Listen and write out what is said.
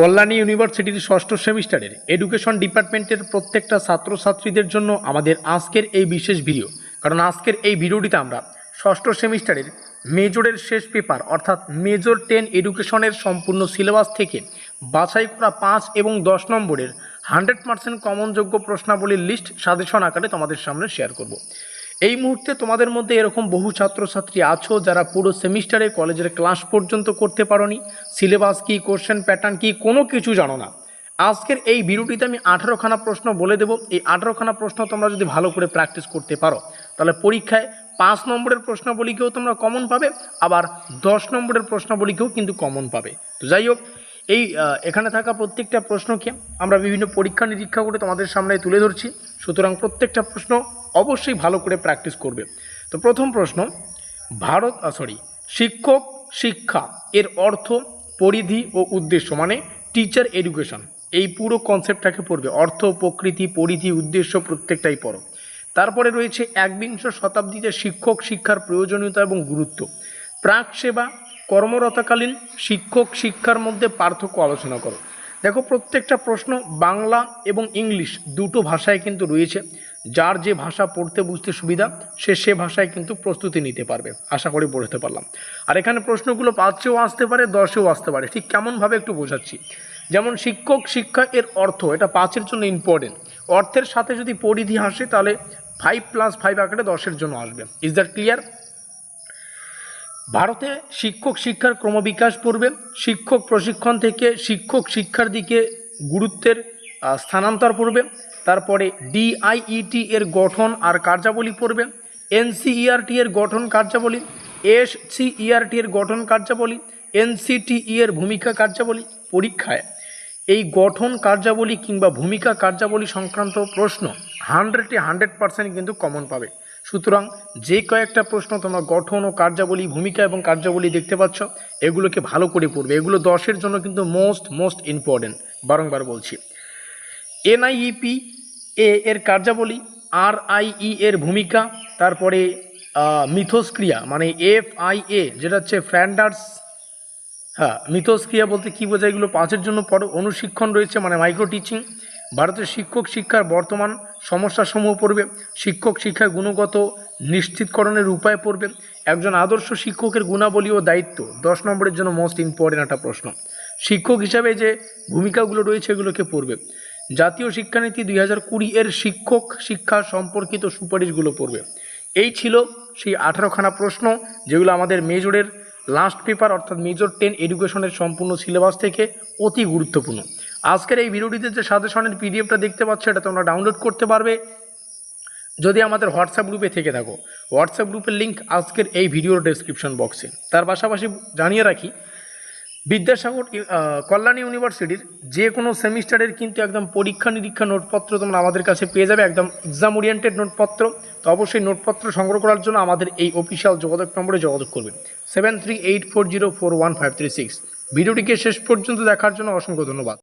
কল্যাণী ইউনিভার্সিটির ষষ্ঠ সেমিস্টারের এডুকেশন ডিপার্টমেন্টের প্রত্যেকটা ছাত্রছাত্রীদের জন্য আমাদের আজকের এই বিশেষ ভিডিও। কারণ আজকের এই ভিডিওটিতে আমরা ষষ্ঠ সেমিস্টারের মেজরের শেষ পেপার অর্থাৎ মেজর 10 এডুকেশনের সম্পূর্ণ সিলেবাস থেকে বাছাই করা 5 এবং 10 নম্বরের 100% কমনযোগ্য প্রশ্নাবলীর লিস্ট সাজেশন আকারে তোমাদের সামনে শেয়ার করব। এই মুহূর্তে তোমাদের মধ্যে এরকম বহু ছাত্রছাত্রী আছো যারা পুরো সেমিস্টারে কলেজের ক্লাস পর্যন্ত করতে পারোনি, সিলেবাস কী, কোশ্চেন প্যাটার্ন কী, কোনো কিছু জানো না। আজকের এই ভিডিওটিতে আমি 18খানা প্রশ্ন বলে দেবো। এই 18খানা প্রশ্ন তোমরা যদি ভালো করে প্র্যাকটিস করতে পারো তাহলে পরীক্ষায় 5 নম্বরের প্রশ্নাবলীকেও তোমরা কমন পাবে, আবার 10 নম্বরের প্রশ্নাবলীকেও কিন্তু কমন পাবে। তো যাই হোক, এখানে থাকা প্রত্যেকটা প্রশ্নকে আমরা বিভিন্ন পরীক্ষা নিরীক্ষা করে তোমাদের সামনে তুলে ধরছি, সুতরাং প্রত্যেকটা প্রশ্ন অবশ্যই ভালো করে প্র্যাকটিস করবে। তো প্রথম প্রশ্ন, শিক্ষক শিক্ষা এর অর্থ, পরিধি ও উদ্দেশ্য, মানে টিচার এডুকেশন, এই পুরো কনসেপ্টটাকে পড়বে। অর্থ, প্রকৃতি, পরিধি, উদ্দেশ্য প্রত্যেকটাই পড়ো। তারপরে রয়েছে একবিংশ শতাব্দীতে শিক্ষক শিক্ষার প্রয়োজনীয়তা এবং গুরুত্ব, প্রাক সেবা, কর্মরতকালীন শিক্ষক শিক্ষার মধ্যে পার্থক্য আলোচনা করো। দেখো, প্রত্যেকটা প্রশ্ন বাংলা এবং ইংলিশ দুটো ভাষায় কিন্তু রয়েছে। যার যে ভাষা পড়তে বুঝতে সুবিধা সে ভাষায় কিন্তু প্রস্তুতি নিতে পারবে, আশা করি বুঝতে পারলাম। আর এখানে প্রশ্নগুলো 5-এও আসতে পারে, 10-এও আসতে পারে। ঠিক কেমনভাবে একটু বোঝাচ্ছি। যেমন শিক্ষক শিক্ষা এর অর্থ, এটা 5-এর জন্য ইম্পর্টেন্ট। অর্থের সাথে যদি পরিধি আসে তাহলে 5+5 আকারে 10-এর জন্য আসবে। Is that clear? ভারতে শিক্ষক শিক্ষার ক্রমবিকাশ পড়বে। শিক্ষক প্রশিক্ষণ থেকে শিক্ষক শিক্ষার দিকে গুরুত্বের স্থানান্তর পড়বে। তারপরে ডিআইইটি এর গঠন আর কার্যাবলী পড়বে। এনসিইআরটি এর গঠন কার্যাবলী, এসসিইআরটি এর গঠন কার্যাবলী, এনসিটিই এর ভূমিকা কার্যাবলী। পরীক্ষায় এই গঠন কার্যাবলী কিংবা ভূমিকা কার্যাবলী সংক্রান্ত প্রশ্ন 100% কিন্তু কমন পাবে। সুতরাং যে কয়েকটা প্রশ্ন তোমরা গঠন ও কার্যাবলী, ভূমিকা এবং কার্যাবলী দেখতে পাচ্ছ, এগুলোকে ভালো করে পড়বে। এগুলো 10-এর জন্য কিন্তু মোস্ট ইম্পর্টেন্ট, বারংবার বলছি। এনআইইপি এর কার্যাবলী, আরআইই এর ভূমিকা, তারপরে মিথস্ক্রিয়া মানে FIA যেটা হচ্ছে ফ্ল্যান্ডার্স, মিথস্ক্রিয়া বলতে কী বোঝায়, এগুলো 5-এর জন্য পড়ো। অনুশিক্ষণ রয়েছে মানে মাইক্রো টিচিং। ভারতের শিক্ষক শিক্ষার বর্তমান সমস্যাসমূহ পড়বে। শিক্ষক শিক্ষার গুণগত নিশ্চিতকরণের উপায় পড়বে। একজন আদর্শ শিক্ষকের গুণাবলী ও দায়িত্ব 10 নম্বরের জন্য মোস্ট ইম্পর্টেন্ট একটা প্রশ্ন। শিক্ষক হিসাবে যে ভূমিকাগুলো রয়েছে এগুলোকে পড়বে। জাতীয় শিক্ষানীতি 2020 এর শিক্ষক শিক্ষা সম্পর্কিত সুপারিশগুলো পড়বে। এই ছিল সেই 18খানা প্রশ্ন যেগুলো আমাদের মেজরের লাস্ট পেপার অর্থাৎ মেজর 10 এডুকেশনের সম্পূর্ণ সিলেবাস থেকে অতি গুরুত্বপূর্ণ। আজকের এই ভিডিওটিতে যে সাজেশনের পিডিএফটা দেখতে পাচ্ছ এটা তোমরা ডাউনলোড করতে পারবে যদি আমাদের হোয়াটসঅ্যাপ গ্রুপে থেকে থাকো। হোয়াটসঅ্যাপ গ্রুপের লিঙ্ক আজকের এই ভিডিওর ডেসক্রিপশন বক্সে। তার পাশাপাশি জানিয়ে রাখি, বিদ্যাসাগর কল্যাণী ইউনিভার্সিটির যে কোনো সেমিস্টারের কিন্তু একদম পরীক্ষা নিরীক্ষা নোটপত্র তোমরা আমাদের কাছে পেয়ে যাবে, একদম এক্সাম ওরিয়েন্টেড নোটপত্র। তো অবশ্যই নোটপত্র সংগ্রহ করার জন্য আমাদের এই অফিসিয়াল যোগাযোগ নম্বরে যোগাযোগ করবেন 7384041536। ভিডিওটিকে শেষ পর্যন্ত দেখার জন্য অসংখ্য ধন্যবাদ।